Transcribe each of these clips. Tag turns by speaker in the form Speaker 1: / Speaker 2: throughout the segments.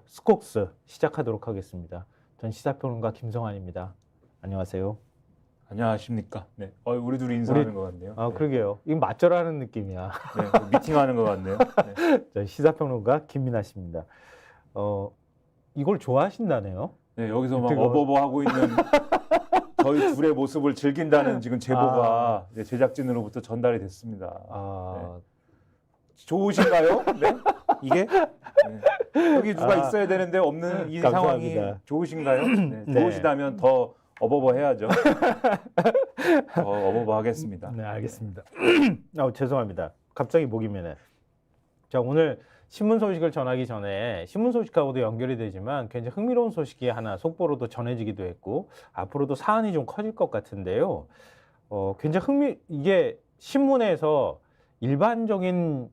Speaker 1: 스콕스 시작하도록 하겠습니다. 전 시사평론가 김성환입니다. 안녕하세요.
Speaker 2: 안녕하십니까. 네. 우리 둘이 인사하는 것 같네요.
Speaker 1: 아,
Speaker 2: 네.
Speaker 1: 그러게요. 이거 맞절하는 느낌이야.
Speaker 2: 네, 미팅하는 것 같네요. 네.
Speaker 1: 전 시사평론가 김민하 씨입니다. 이걸 좋아하신다네요.
Speaker 2: 네, 여기서 막 어버버 하고 있는 저희 둘의 모습을 즐긴다는 지금 제보가 네, 제작진으로부터 전달이 됐습니다. 네. 좋으신가요? 네? 이게? 네. 여기 누가 있어야 되는데 없는 이
Speaker 1: 감사합니다.
Speaker 2: 상황이 좋으신가요? 네.
Speaker 1: 네.
Speaker 2: 좋으시다면 더 어버버 해야죠. 더 어버버 하겠습니다.
Speaker 1: 네, 알겠습니다. 죄송합니다. 갑자기 목이 메네. 자, 오늘 신문 소식을 전하기 전에 신문 소식하고도 연결이 되지만 굉장히 흥미로운 소식이 하나 속보로도 전해지기도 했고 앞으로도 사안이 좀 커질 것 같은데요. 굉장히 이게 신문에서 일반적인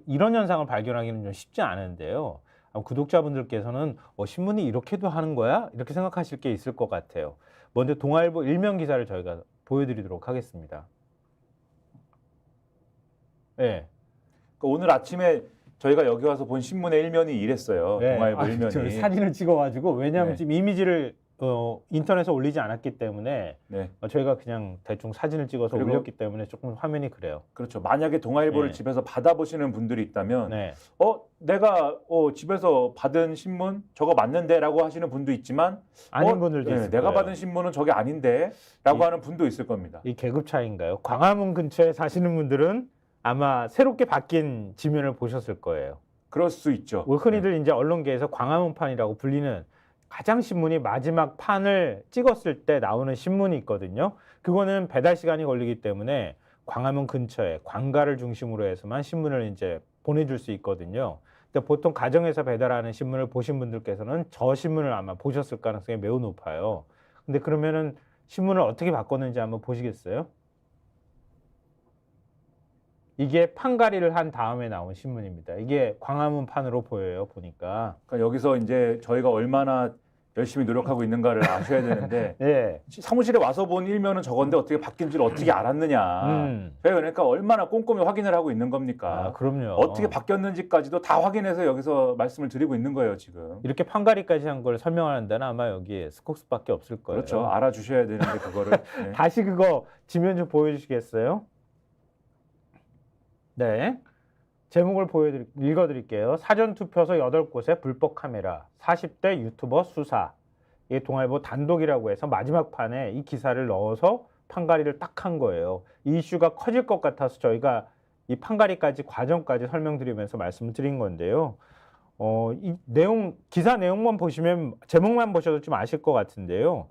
Speaker 1: 이런 현상을 발견하기는 좀 쉽지 않은데요. 구독자분들께서는 신문이 이렇게도 하는 거야? 이렇게 생각하실 게 있을 것 같아요. 먼저 동아일보 일면 기사를 저희가 보여드리도록 하겠습니다. 네.
Speaker 2: 오늘 아침에 저희가 여기 와서 본 신문의 일면이 이랬어요.
Speaker 1: 네.
Speaker 2: 동아일보 일면이.
Speaker 1: 사진을 찍어가지고 왜냐하면
Speaker 2: 네.
Speaker 1: 지금 이미지를 인터넷에 올리지 않았기 때문에
Speaker 2: 네.
Speaker 1: 저희가 그냥 대충 사진을 찍어서 올렸기 때문에 조금 화면이 그래요.
Speaker 2: 그렇죠. 만약에 동아일보를
Speaker 1: 네.
Speaker 2: 집에서 받아보시는 분들이 있다면
Speaker 1: 네.
Speaker 2: 내가 집에서 받은 신문 저거 맞는데 라고 하시는 분도 있지만
Speaker 1: 아닌 분들도 있을
Speaker 2: 내가
Speaker 1: 거예요.
Speaker 2: 받은 신문은 저게 아닌데 라고 하는 분도 있을 겁니다.
Speaker 1: 이 계급 차이인가요? 광화문 근처에 사시는 분들은 아마 새롭게 바뀐 지면을 보셨을 거예요.
Speaker 2: 그럴 수 있죠.
Speaker 1: 흔히들 이제 언론계에서 광화문판이라고 불리는 가장 신문이 마지막 판을 찍었을 때 나오는 신문이 있거든요. 그거는 배달 시간이 걸리기 때문에 광화문 근처에 관가를 중심으로 해서만 신문을 이제 보내줄 수 있거든요. 근데 보통 가정에서 배달하는 신문을 보신 분들께서는 저 신문을 아마 보셨을 가능성이 매우 높아요. 근데 그러면은 신문을 어떻게 바꿨는지 한번 보시겠어요? 이게 판가리를 한 다음에 나온 신문입니다. 이게 광화문판으로 보여요, 보니까.
Speaker 2: 그러니까 여기서 이제 저희가 얼마나 열심히 노력하고 있는가를 아셔야 되는데
Speaker 1: 네.
Speaker 2: 사무실에 와서 본 일면은 저건데 어떻게 바뀐지를 어떻게 알았느냐. 저희가 그러니까 얼마나 꼼꼼히 확인을 하고 있는 겁니까?
Speaker 1: 그럼요.
Speaker 2: 어떻게 바뀌었는지까지도 다 확인해서 여기서 말씀을 드리고 있는 거예요, 지금.
Speaker 1: 이렇게 판가리까지 한 걸 설명하는 데는 아마 여기 스콕스밖에 없을 거예요.
Speaker 2: 그렇죠. 알아주셔야 되는데 그거를. 네.
Speaker 1: 다시 그거 지면 좀 보여주시겠어요? 네. 제목을 읽어드릴게요. 사전투표소 8곳에 불법 카메라, 40대 유튜버 수사. 이게 동아일보 단독이라고 해서 마지막 판에 이 기사를 넣어서 판가리를 딱 한 거예요. 이 이슈가 커질 것 같아서 저희가 이 판가리까지 과정까지 설명드리면서 말씀을 드린 건데요. 이 기사 내용만 보시면 제목만 보셔도 좀 아실 것 같은데요.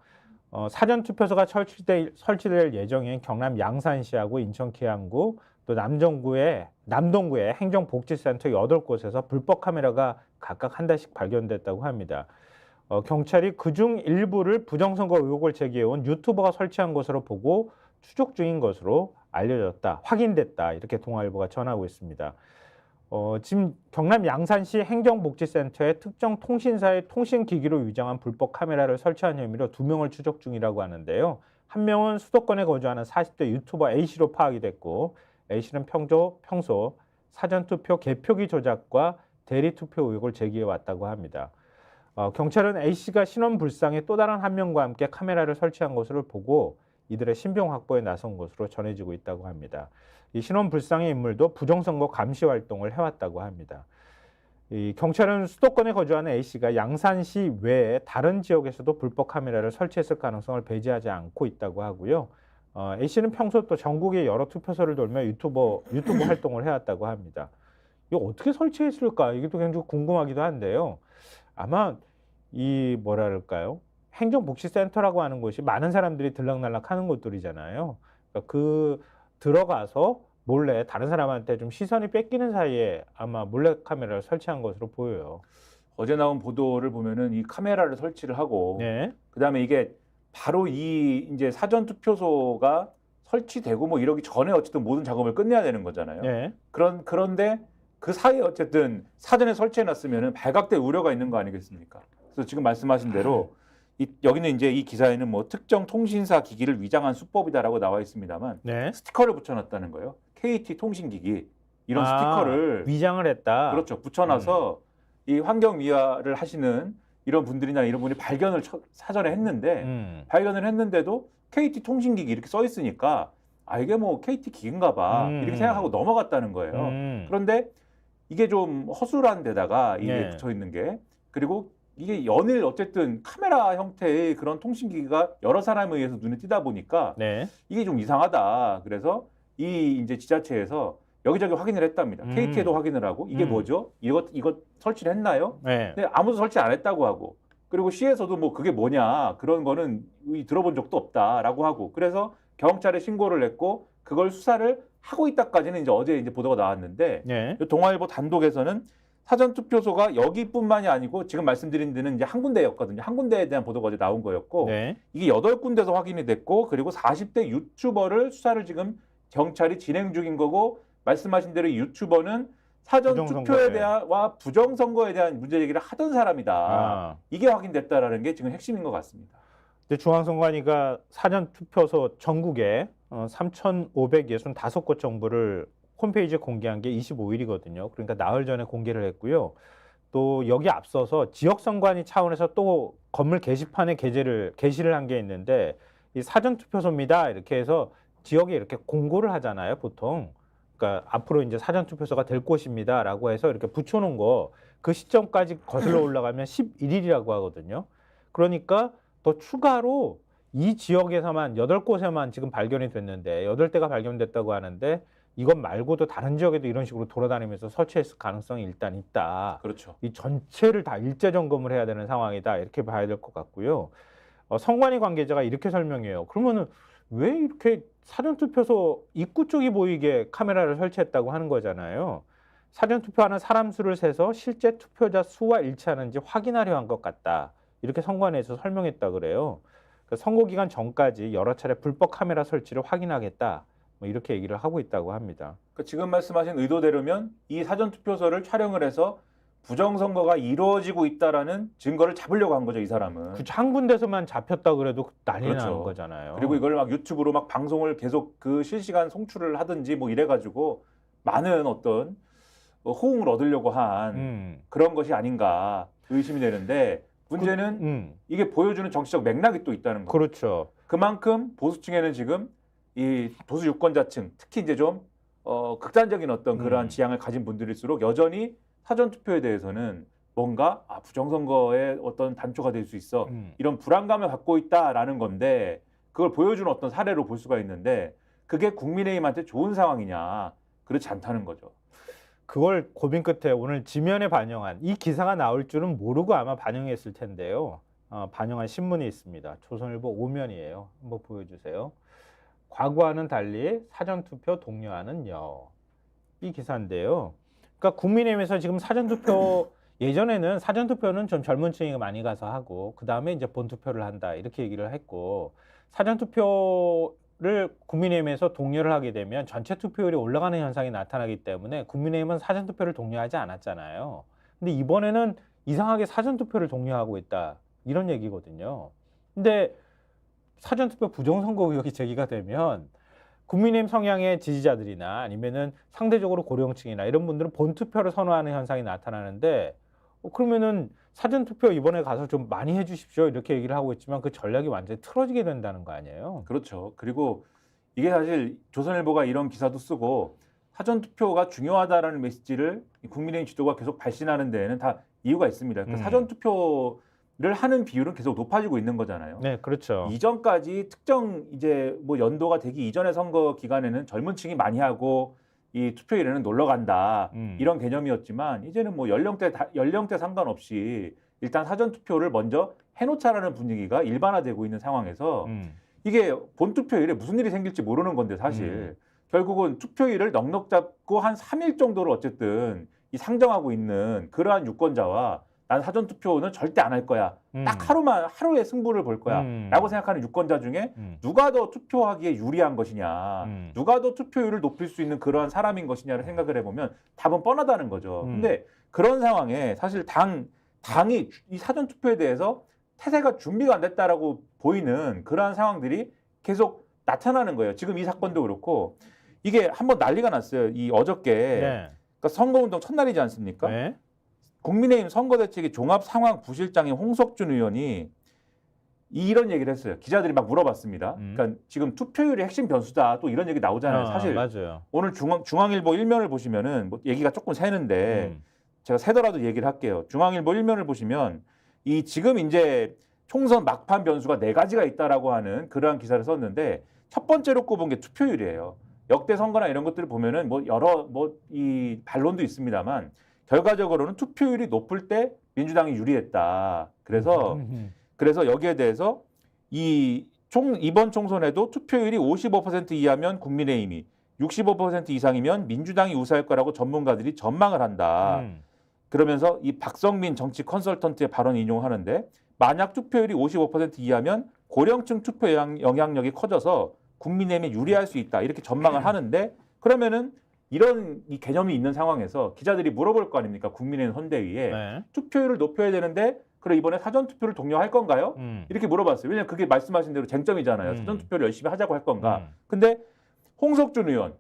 Speaker 1: 사전투표소가 설치될 예정인 경남 양산시하고 인천 계양구 또 남동구의 행정복지센터 8곳에서 불법 카메라가 각각 한 대씩 발견됐다고 합니다. 경찰이 그중 일부를 부정선거 의혹을 제기해온 유튜버가 설치한 것으로 보고 추적 중인 것으로 알려졌다, 확인됐다 이렇게 동아일보가 전하고 있습니다. 지금 경남 양산시 행정복지센터에 특정 통신사의 통신기기로 위장한 불법 카메라를 설치한 혐의로 2명을 추적 중이라고 하는데요. 한 명은 수도권에 거주하는 40대 유튜버 A씨로 파악이 됐고 A씨는 평소 사전투표 개표기 조작과 대리투표 의혹을 제기해 왔다고 합니다. 경찰은 A씨가 신원불상의 또 다른 한 명과 함께 카메라를 설치한 것으로 보고 이들의 신병 확보에 나선 것으로 전해지고 있다고 합니다. 이 신원불상의 인물도 부정선거 감시 활동을 해왔다고 합니다. 이 경찰은 수도권에 거주하는 A씨가 양산시 외에 다른 지역에서도 불법 카메라를 설치했을 가능성을 배제하지 않고 있다고 하고요. A씨는 평소 또 전국의 여러 투표소를 돌며 유튜브 활동을 해왔다고 합니다. 이거 어떻게 설치했을까? 이게 또 굉장히 궁금하기도 한데요. 아마 뭐랄까요? 행정복지센터라고 하는 곳이 많은 사람들이 들락날락 하는 곳들이잖아요. 그러니까 들어가서 몰래 다른 사람한테 좀 시선이 뺏기는 사이에 아마 몰래카메라를 설치한 것으로 보여요.
Speaker 2: 어제 나온 보도를 보면은 이 카메라를 설치를 하고
Speaker 1: 네.
Speaker 2: 그다음에 이게 바로 이제 사전투표소가 설치되고 뭐 이러기 전에 어쨌든 모든 작업을 끝내야 되는 거잖아요.
Speaker 1: 네.
Speaker 2: 그런데 그 사이에 어쨌든 사전에 설치해놨으면은 발각될 우려가 있는 거 아니겠습니까? 그래서 지금 말씀하신 대로 여기는 이제 이 기사에는 뭐 특정 통신사 기기를 위장한 수법이다라고 나와 있습니다만
Speaker 1: 네.
Speaker 2: 스티커를 붙여놨다는 거예요. KT 통신기기 이런 스티커를
Speaker 1: 위장을 했다.
Speaker 2: 그렇죠. 붙여놔서 이 환경 미화를 하시는 이런 분들이나 이런 분이 발견을 사전에 했는데 발견을 했는데도 KT 통신기기 이렇게 써 있으니까 아 이게 뭐 KT 기기인가 봐 이렇게 생각하고 넘어갔다는 거예요. 그런데 이게 좀 허술한 데다가 이게
Speaker 1: 네.
Speaker 2: 붙어 있는 게 그리고 이게 연일 어쨌든 카메라 형태의 그런 통신기기가 여러 사람에 의해서 눈에 띄다 보니까
Speaker 1: 네.
Speaker 2: 이게 좀 이상하다. 그래서 이 이제 지자체에서 여기저기 확인을 했답니다. KT에도 확인을 하고 이게 뭐죠? 이거 설치를 했나요?
Speaker 1: 네.
Speaker 2: 근데 아무도 설치 안 했다고 하고 그리고 시에서도 뭐 그게 뭐냐 그런 거는 들어본 적도 없다라고 하고 그래서 경찰에 신고를 했고 그걸 수사를 하고 있다까지는 이제 어제 이제 보도가 나왔는데
Speaker 1: 네.
Speaker 2: 동아일보 단독에서는 사전 투표소가 여기뿐만이 아니고 지금 말씀드린 데는 이제 한 군데였거든요. 한 군데에 대한 보도가 어제 나온 거였고
Speaker 1: 네.
Speaker 2: 이게 8군데에서 확인이 됐고 그리고 40대 유튜버를 수사를 지금 경찰이 진행 중인 거고 말씀하신 대로 유튜버는 사전 투표에 대한 부정선거에 대한 문제 얘기를 하던 사람이다. 이게 확인됐다라는 게 지금 핵심인 것 같습니다.
Speaker 1: 중앙선관위가 사전 투표소 전국에 3,565곳 정보를 홈페이지에 공개한 게 25일이거든요. 그러니까 나흘 전에 공개를 했고요. 또 여기 앞서서 지역선관위 차원에서 또 건물 게시판에 게시를 한 게 있는데 이 사전 투표소입니다. 이렇게 해서 지역에 이렇게 공고를 하잖아요, 보통. 그러니까 앞으로 이제 사전 투표소가 될 곳입니다라고 해서 이렇게 붙여놓은 거 그 시점까지 거슬러 올라가면 11일이라고 하거든요. 그러니까 더 추가로 이 지역에서만 8곳에만 지금 발견이 됐는데 8대가 발견됐다고 하는데 이것 말고도 다른 지역에도 이런 식으로 돌아다니면서 설치했을 가능성이 일단 있다.
Speaker 2: 그렇죠.
Speaker 1: 이 전체를 다 일제 점검을 해야 되는 상황이다. 이렇게 봐야 될 것 같고요. 선관위 관계자가 이렇게 설명해요. 그러면은 왜 이렇게 사전투표소 입구 쪽이 보이게 카메라를 설치했다고 하는 거잖아요. 사전투표하는 사람 수를 세서 실제 투표자 수와 일치하는지 확인하려 한 것 같다. 이렇게 선관위에서 설명했다 그래요. 선거 기간 전까지 여러 차례 불법 카메라 설치를 확인하겠다. 뭐 이렇게 얘기를 하고 있다고 합니다.
Speaker 2: 그러니까 지금 말씀하신 의도대로면 이 사전투표소를 촬영을 해서 부정선거가 이루어지고 있다라는 증거를 잡으려고 한 거죠, 이 사람은.
Speaker 1: 그쵸, 한 군데서만 잡혔다 그래도 난리
Speaker 2: 그렇죠.
Speaker 1: 나는 거잖아요.
Speaker 2: 그리고 이걸 막 유튜브로 막 방송을 계속 그 실시간 송출을 하든지 뭐 이래가지고 많은 어떤 호응을 얻으려고 한 그런 것이 아닌가 의심이 되는데 문제는 이게 보여주는 정치적 맥락이 또 있다는 거죠.
Speaker 1: 그렇죠.
Speaker 2: 그만큼 보수층에는 지금 이 보수 유권자층 특히 이제 좀 극단적인 어떤 그러한 지향을 가진 분들일수록 여전히 사전투표에 대해서는 뭔가 부정선거의 어떤 단초가 될 수 있어 이런 불안감을 갖고 있다라는 건데 그걸 보여주는 어떤 사례로 볼 수가 있는데 그게 국민의힘한테 좋은 상황이냐 그렇지 않다는 거죠.
Speaker 1: 그걸 고민 끝에 오늘 지면에 반영한 이 기사가 나올 줄은 모르고 아마 반영했을 텐데요. 반영한 신문이 있습니다. 조선일보 5면이에요. 한번 보여주세요. 과거와는 달리 사전투표 독려하는요. 이 기사인데요. 그러니까 국민의힘에서 지금 사전투표 예전에는 사전투표는 좀 젊은 층이 많이 가서 하고 그 다음에 이제 본투표를 한다 이렇게 얘기를 했고 사전투표를 국민의힘에서 독려를 하게 되면 전체 투표율이 올라가는 현상이 나타나기 때문에 국민의힘은 사전투표를 독려하지 않았잖아요. 근데 이번에는 이상하게 사전투표를 독려하고 있다 이런 얘기거든요. 근데 사전투표 부정선거 의혹이 제기가 되면 국민의힘 성향의 지지자들이나 아니면은 상대적으로 고령층이나 이런 분들은 본투표를 선호하는 현상이 나타나는데 그러면은 사전투표 이번에 가서 좀 많이 해주십시오 이렇게 얘기를 하고 있지만 그 전략이 완전히 틀어지게 된다는 거 아니에요?
Speaker 2: 그렇죠. 그리고 이게 사실 조선일보가 이런 기사도 쓰고 사전투표가 중요하다라는 메시지를 국민의힘 지도가 계속 발신하는 데에는 다 이유가 있습니다. 그러니까 사전투표를 하는 비율은 계속 높아지고 있는 거잖아요.
Speaker 1: 네, 그렇죠.
Speaker 2: 이전까지 특정 이제 뭐 연도가 되기 이전의 선거 기간에는 젊은 층이 많이 하고 이 투표일에는 놀러 간다 이런 개념이었지만 이제는 뭐 연령대 상관없이 일단 사전 투표를 먼저 해놓자라는 분위기가 일반화되고 있는 상황에서 이게 본 투표일에 무슨 일이 생길지 모르는 건데 사실 결국은 투표일을 넉넉 잡고 한 3일 정도를 어쨌든 이 상정하고 있는 그러한 유권자와 난 사전 투표는 절대 안 할 거야. 딱 하루에 승부를 볼 거야. 라고 생각하는 유권자 중에 누가 더 투표하기에 유리한 것이냐. 누가 더 투표율을 높일 수 있는 그러한 사람인 것이냐를 생각을 해보면 답은 뻔하다는 거죠. 근데 그런 상황에 사실 당이 이 사전 투표에 대해서 태세가 준비가 안 됐다라고 보이는 그러한 상황들이 계속 나타나는 거예요. 지금 이 사건도 그렇고 이게 한번 난리가 났어요. 이 어저께
Speaker 1: 네.
Speaker 2: 그러니까 선거운동 첫날이지 않습니까?
Speaker 1: 네.
Speaker 2: 국민의힘 선거대책위 종합상황부실장인 홍석준 의원이 이런 얘기를 했어요. 기자들이 막 물어봤습니다. 그러니까 지금 투표율이 핵심 변수다 또 이런 얘기 나오잖아요. 사실
Speaker 1: 맞아요.
Speaker 2: 오늘 중앙일보 1면을 보시면은 뭐 얘기가 조금 새는데 제가 새더라도 얘기를 할게요. 중앙일보 1면을 보시면 이 지금 이제 총선 막판 변수가 4가지가 있다라고 하는 그러한 기사를 썼는데 첫 번째로 꼽은 게 투표율이에요. 역대 선거나 이런 것들을 보면은 뭐 여러 이 반론도 있습니다만 결과적으로는 투표율이 높을 때 민주당이 유리했다. 그래서 여기에 대해서 이번 총선에도 투표율이 55% 이하면 국민의힘이 65% 이상이면 민주당이 우세할 거라고 전문가들이 전망을 한다. 그러면서 이 박성민 정치 컨설턴트의 발언 인용하는데 만약 투표율이 55% 이하면 고령층 투표 영향력이 커져서 국민의힘에 유리할 수 있다. 이렇게 전망을 하는데 그러면은 이런 이 개념이 있는 상황에서 기자들이 물어볼 거 아닙니까? 국민의힘 선대위에
Speaker 1: 네.
Speaker 2: 투표율을 높여야 되는데 그래 이번에 사전투표를 독려할 건가요? 이렇게 물어봤어요. 왜냐하면 그게 말씀하신 대로 쟁점이잖아요. 사전투표를 열심히 하자고 할 건가. 근데 홍석준 의원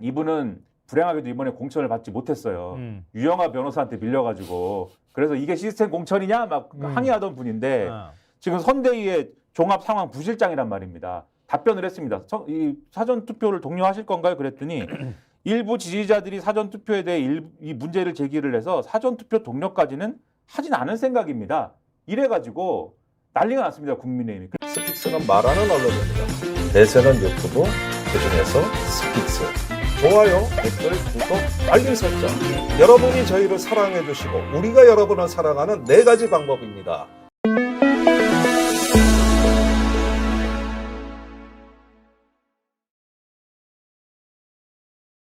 Speaker 2: 이분은 불행하게도 이번에 공천을 받지 못했어요. 유영하 변호사한테 밀려가지고 그래서 이게 시스템 공천이냐 막 항의하던 분인데 지금 선대위의 종합상황부실장이란 말입니다. 답변을 했습니다. 이 사전투표를 독려하실 건가요? 그랬더니 일부 지지자들이 사전투표에 대해 이 문제를 제기를 해서 사전투표 독려까지는 하진 않을 생각입니다. 이래가지고 난리가 났습니다. 국민의힘이.
Speaker 3: 스픽스는 말하는 언론입니다. 대세는 유튜브, 그중에서 스픽스. 좋아요, 댓글, 구독, 알림 설정. 여러분이 저희를 사랑해 주시고 우리가 여러분을 사랑하는 4가지 방법입니다.